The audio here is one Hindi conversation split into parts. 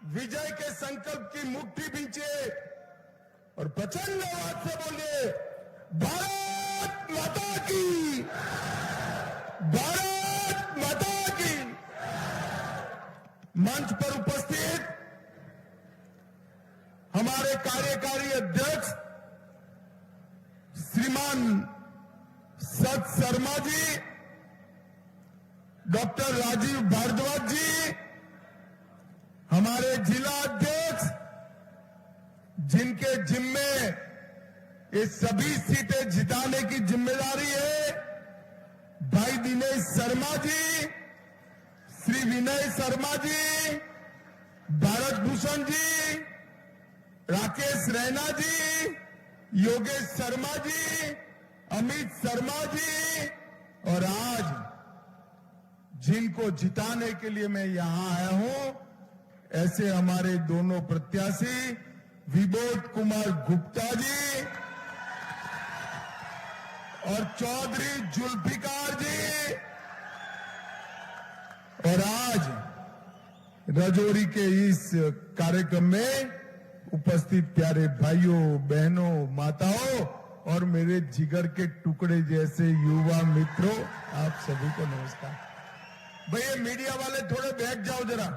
विजय के संकल्प की मुट्ठी बींचे और प्रचंड आवाज से बोलिए, भारत माता की, भारत माता की। मंच पर उपस्थित हमारे कार्यकारी अध्यक्ष श्रीमान सत शर्मा जी, डॉक्टर राजीव भारद्वाज जी, हमारे जिला अध्यक्ष जिनके जिम्मे ये सभी सीटें जिताने की जिम्मेदारी है, भाई दिनेश शर्मा जी, श्री विनय शर्मा जी, भारत भूषण जी, राकेश रैना जी, योगेश शर्मा जी, अमित शर्मा जी, और आज जिनको जिताने के लिए मैं यहां आया हूं, ऐसे हमारे दोनों प्रत्याशी विबोध कुमार गुप्ता जी और चौधरी जुल्फिकार जी, और आज राजौरी के इस कार्यक्रम में उपस्थित प्यारे भाइयों, बहनों, माताओं और मेरे जिगर के टुकड़े जैसे युवा मित्रों, आप सभी को नमस्कार। भैया मीडिया वाले थोड़े बैठ जाओ जरा।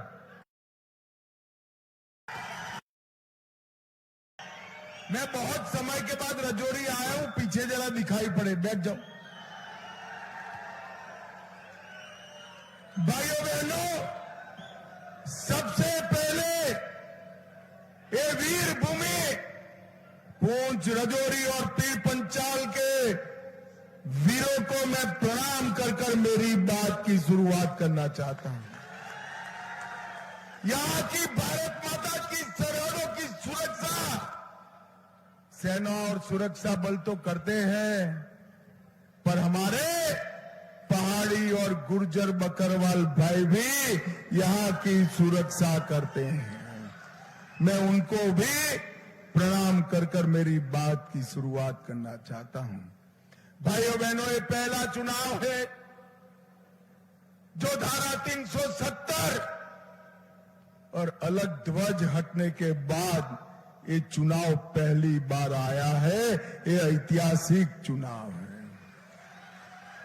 मैं बहुत समय के बाद राजौरी आया हूं, पीछे जरा दिखाई पड़े, बैठ जाओ। भाइयों बहनों, सबसे पहले ये वीर भूमि पूंछ, राजौरी और पीर पंचाल के वीरों को मैं प्रणाम कर मेरी बात की शुरुआत करना चाहता हूं। यहां की भारत माता की सरहदों की सुरक्षा सेना और सुरक्षा बल तो करते हैं, पर हमारे पहाड़ी और गुर्जर बकरवाल भाई भी यहां की सुरक्षा करते हैं। मैं उनको भी प्रणाम कर मेरी बात की शुरुआत करना चाहता हूं। भाइयों बहनों, ये पहला चुनाव है जो धारा 370 और अलग ध्वज हटने के बाद ये चुनाव पहली बार आया है। ये ऐतिहासिक चुनाव है।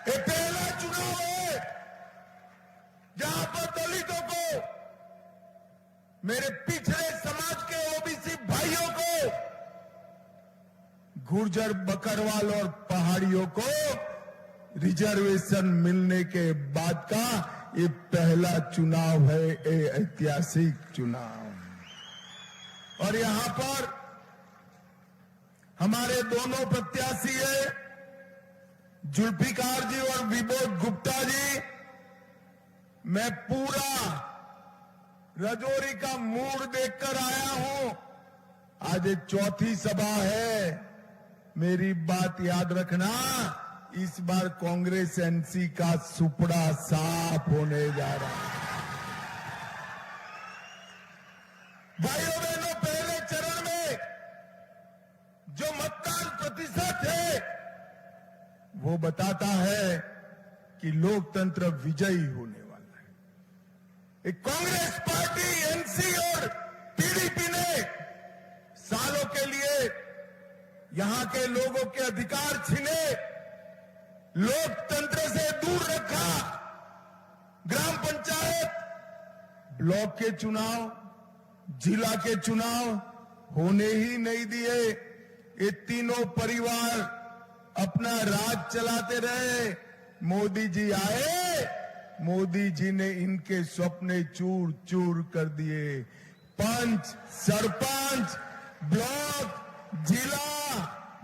ये पहला चुनाव है जहां पर दलितों को, मेरे पिछड़े समाज के ओबीसी भाइयों को, गुर्जर बकरवाल और पहाड़ियों को रिजर्वेशन मिलने के बाद का ये पहला चुनाव है, ये ऐतिहासिक चुनाव। और यहां पर हमारे दोनों प्रत्याशी है, जुल्फिकार जी और विबोध गुप्ता जी। मैं पूरा राजौरी का मूड देखकर आया हूं। आज एक चौथी सभा है। मेरी बात याद रखना, इस बार कांग्रेस एनसी का सुपड़ा साफ होने जा रहा है। भाइयों बहनों, पहले चरण में जो मतदान प्रतिशत है वो बताता है कि लोकतंत्र विजयी होने वाला है। एक कांग्रेस पार्टी, एनसी और पीडीपी ने सालों के लिए यहां के लोगों के अधिकार छीने, लोकतंत्र से दूर रखा, ग्राम पंचायत, ब्लॉक के चुनाव, जिला के चुनाव होने ही नहीं दिए। ये तीनों परिवार अपना राज चलाते रहे। मोदी जी आए, मोदी जी ने इनके सपने चूर चूर कर दिए। पंच, सरपंच, ब्लॉक, जिला,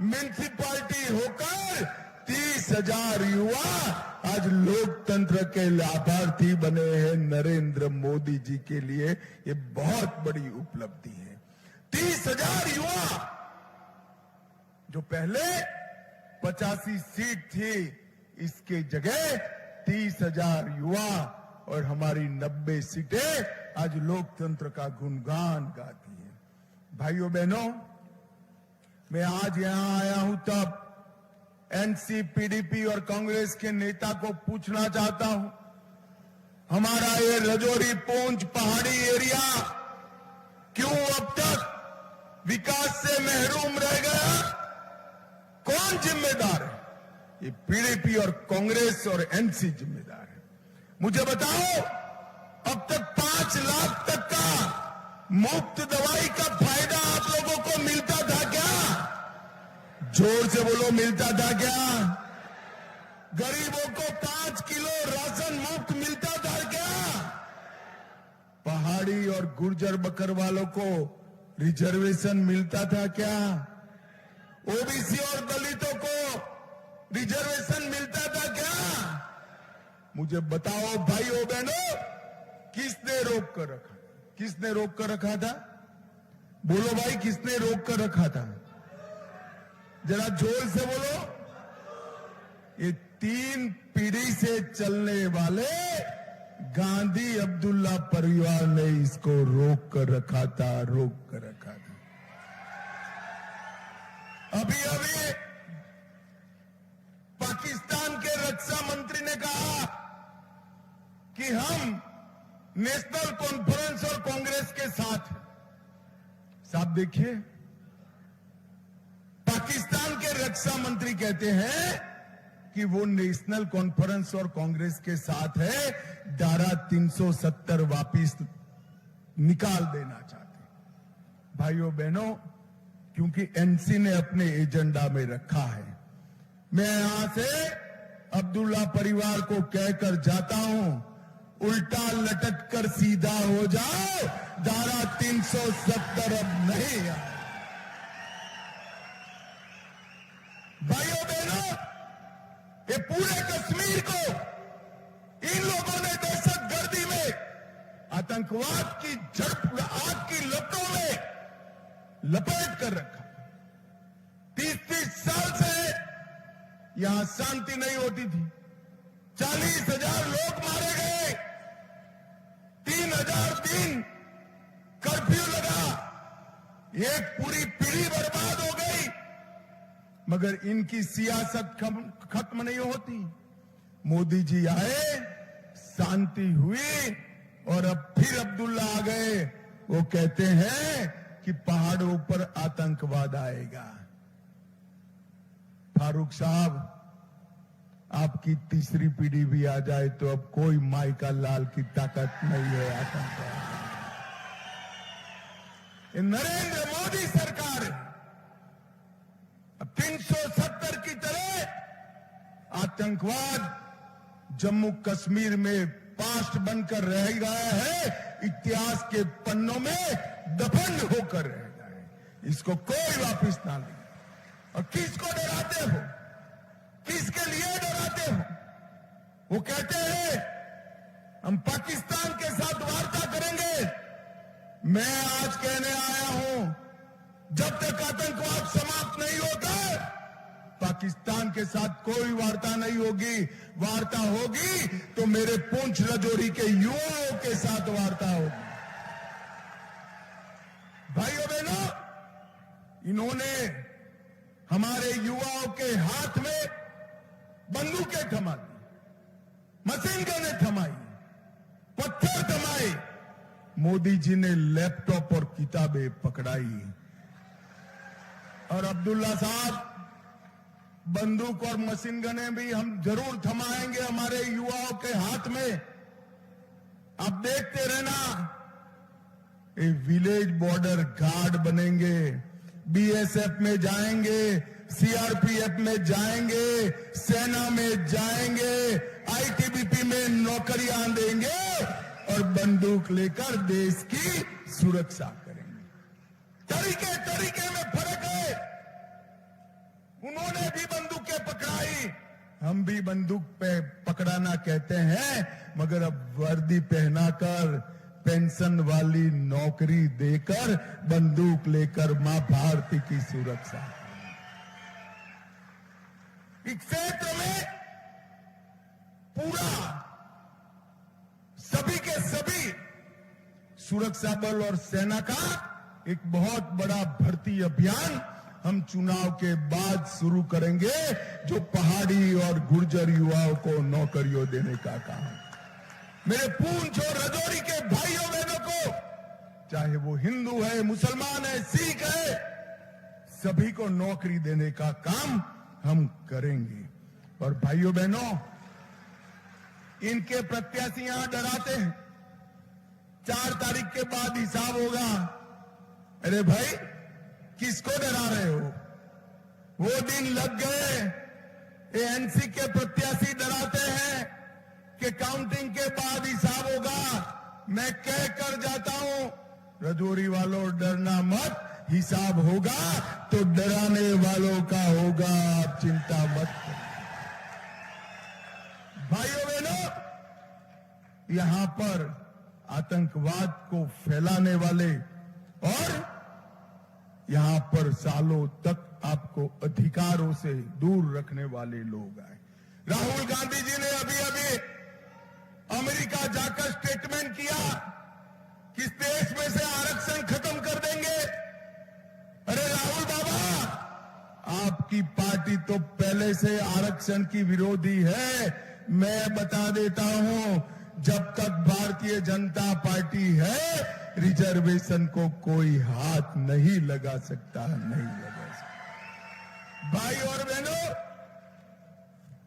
म्युनिसिपैलिटी होकर 30,000 युवा आज लोकतंत्र के लाभार्थी बने हैं। नरेंद्र मोदी जी के लिए ये बहुत बड़ी उपलब्धि है। 30,000 युवा, जो पहले 85 सीट थी, इसके जगह 30,000 युवा और हमारी 90 सीटें आज लोकतंत्र का गुणगान गाती है। भाइयों बहनों, मैं आज यहां आया हूं तब एनसी, पीडीपी और कांग्रेस के नेता को पूछना चाहता हूं, हमारा ये राजौरी, पूंछ, पहाड़ी एरिया विकास से महरूम रह गया, कौन जिम्मेदार है? ये पीडीपी और कांग्रेस और एनसी जिम्मेदार है। मुझे बताओ, अब तक 5 लाख तक का मुफ्त दवाई का फायदा आप लोगों को मिलता था क्या? जोर से बोलो, मिलता था क्या? गरीबों को 5 किलो राशन मुफ्त मिलता था क्या? पहाड़ी और गुर्जर बकरवालों को रिजर्वेशन मिलता था क्या? ओबीसी और दलितों को रिजर्वेशन मिलता था क्या? मुझे बताओ भाइयों बहनों, किसने रोक कर रखा? किसने रोक कर रखा था? बोलो भाई, किसने रोक कर रखा था? जरा जोर से बोलो। ये 3 पीढ़ी से चलने वाले गांधी अब्दुल्ला परिवार ने इसको रोक कर रखा था, रोक कर रखा था। अभी अभी पाकिस्तान के रक्षा मंत्री ने कहा कि हम नेशनल कॉन्फ्रेंस और कांग्रेस के साथ हैं। साहब देखिए, पाकिस्तान के रक्षा मंत्री कहते हैं कि वो नेशनल कॉन्फ्रेंस और कांग्रेस के साथ है, धारा 370 वापिस निकाल देना चाहते हैं। भाइयों बहनों, क्योंकि एनसी ने अपने एजेंडा में रखा है, मैं यहां से अब्दुल्ला परिवार को कहकर जाता हूं, उल्टा लटक कर सीधा हो जाओ, धारा 370 अब नहीं है। भाइयों बहनों, ये पूरे कश्मीर को इन लोगों ने दहशतगर्दी में, आतंकवाद की आग की लपटों में लपेट कर रखा। 30-30 साल से यहां शांति नहीं होती थी। 40,000 लोग मारे गए, 3,000 दिन कर्फ्यू लगा, एक पूरी पीढ़ी बर्बाद हो गई, मगर इनकी सियासत खत्म नहीं होती। मोदी जी आए, शांति हुई, और अब फिर अब्दुल्ला आ गए। वो कहते हैं कि पहाड़ों पर आतंकवाद आएगा। फारूक साहब, आपकी तीसरी पीढ़ी भी आ जाए तो अब कोई माई का लाल की ताकत नहीं है आतंकवाद। ये नरेंद्र मोदी सरकार है। अब 370 की तरह आतंकवाद जम्मू कश्मीर में पास्ट बनकर रह गया है, इतिहास के पन्नों में दफन होकर रह गया है। इसको कोई वापस ना ले। और किसको डराते हो? किसके लिए डराते हो? वो कहते हैं हम पाकिस्तान के साथ वार्ता करेंगे। मैं आज कहने आया हूं, जब तक आतंकवाद समाप्त नहीं होता, पाकिस्तान के साथ कोई वार्ता नहीं होगी। वार्ता होगी तो मेरे पूंछ रजौरी के युवाओं के साथ वार्ता होगी। भाइयों बहनों, इन्होंने हमारे युवाओं के हाथ में बंदूकें थमा दी, मशीन गनें थमाई, पत्थर थमाए। मोदी जी ने लैपटॉप और किताबें पकड़ाई। और अब्दुल्ला साहब, बंदूक और मशीन गनें भी हम जरूर थमाएंगे हमारे युवाओं के हाथ में। आप देखते रहना, ये विलेज बॉर्डर गार्ड बनेंगे, बीएसएफ में जाएंगे, सीआरपीएफ में जाएंगे, सेना में जाएंगे, आईटीबीपी में नौकरियां देंगे और बंदूक लेकर देश की सुरक्षा करेंगे। तरीके तरीके में फर्क है। उन्होंने भी बंदूकें पकड़ाई, हम भी बंदूक पे पकड़ाना कहते हैं, मगर अब वर्दी पहनाकर, पेंशन वाली नौकरी देकर, बंदूक लेकर मां भारती की सुरक्षा। इस क्षेत्र में पूरा सभी के सभी सुरक्षा बल और सेना का एक बहुत बड़ा भर्ती अभियान हम चुनाव के बाद शुरू करेंगे, जो पहाड़ी और गुर्जर युवाओं को नौकरियों देने का काम। मेरे पूंछ और रजौरी के भाइयों बहनों को चाहे वो हिंदू है, मुसलमान है, सिख है, सभी को नौकरी देने का काम हम करेंगे। और भाइयों बहनों, इनके प्रत्याशी यहां डराते हैं 4 तारीख के बाद हिसाब होगा। अरे भाई, किसको डरा रहे हो? वो दिन लग गए। एएनसी के प्रत्याशी डराते हैं कि काउंटिंग के बाद हिसाब होगा। मैं कह कर जाता हूं, रजौरी वालों डरना मत, हिसाब होगा तो डराने वालों का होगा, आप चिंता मत करो। भाइयों बहनों, यहां पर आतंकवाद को फैलाने वाले और यहां पर सालों तक आपको अधिकारों से दूर रखने वाले लोग आए। राहुल गांधी जी ने अभी अभी अमेरिका जाकर स्टेटमेंट किया कि इस देश में से आरक्षण खत्म कर देंगे। अरे राहुल बाबा, आपकी पार्टी तो पहले से आरक्षण की विरोधी है। मैं बता देता हूं, जब तक भारतीय जनता पार्टी है, रिजर्वेशन को कोई हाथ नहीं लगा सकता, नहीं लगा सकता। भाई और बहनों,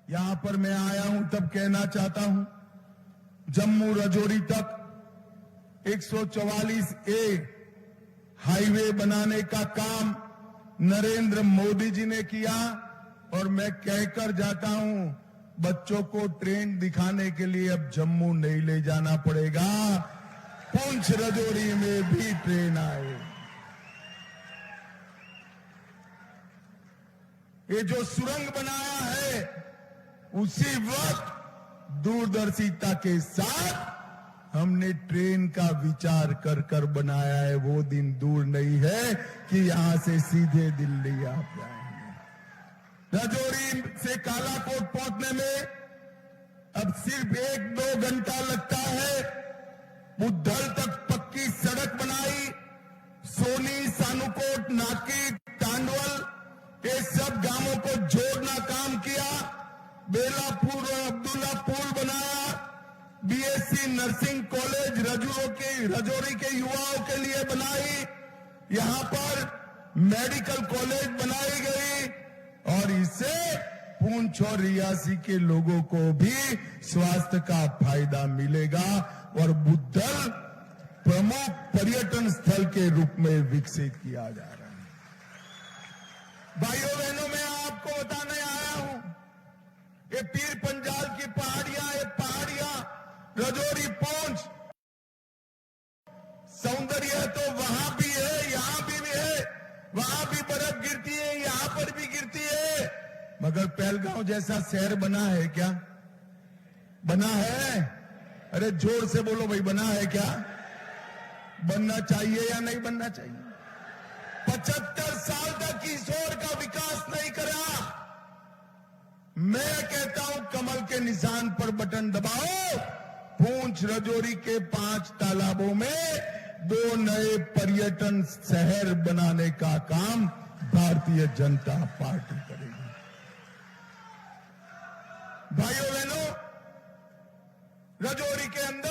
यहां पर मैं आया हूं तब कहना चाहता हूं, जम्मू रजौरी तक 144A हाईवे बनाने का काम नरेंद्र मोदी जी ने किया। और मैं कहकर जाता हूं, बच्चों को ट्रेन दिखाने के लिए अब जम्मू नहीं ले जाना पड़ेगा, पुंछ रजौरी में भी ट्रेन आए। ये जो सुरंग बनाया है, उसी वक्त दूरदर्शिता के साथ हमने ट्रेन का विचार कर कर बनाया है। वो दिन दूर नहीं है कि यहां से सीधे दिल्ली आप जाएंगे। रजौरी से कालाकोट पहुंचने में अब सिर्फ 1-2 घंटा लगता है। बुद्धल तक पक्की सड़क बनाई, सोनी, सानुकोट, नाकी, टांडवल, ये सब गांवों को जोड़ना काम किया। बेलापुर और अब्दुल्लापुर बनाया। बीएससी नर्सिंग कॉलेज रजौरी के युवाओं के लिए बनाई। यहां पर मेडिकल कॉलेज बनाई गई और इससे पुंछ और रियासी के लोगों को भी स्वास्थ्य का फायदा मिलेगा और बुद्धल प्रमुख पर्यटन स्थल के रूप में विकसित किया जा रहा है। भाइयों बहनों, मैं आपको बताने आया हूं, ये पीर पंजाल की पहाड़ियां, ये पहाड़ियां रजौरी पुंछ, सौंदर्य तो वहां भी है, यहां भी है। वहां भी बर्फ गिरती है, यहां पर भी गिरती है। मगर पहलगांव जैसा शहर बना है क्या? बना है? अरे जोर से बोलो भाई, बना है क्या? बनना चाहिए या नहीं बनना चाहिए? 75 साल तक किशोर का विकास नहीं करा। मैं कहता हूं, कमल के निशान पर बटन दबाओ। पुंछ रजौरी के 5 तालाबों में 2 नए पर्यटन शहर बनाने का काम भारतीय जनता पार्टी करेगी। भाइयों बहनों, रजौरी के अंदर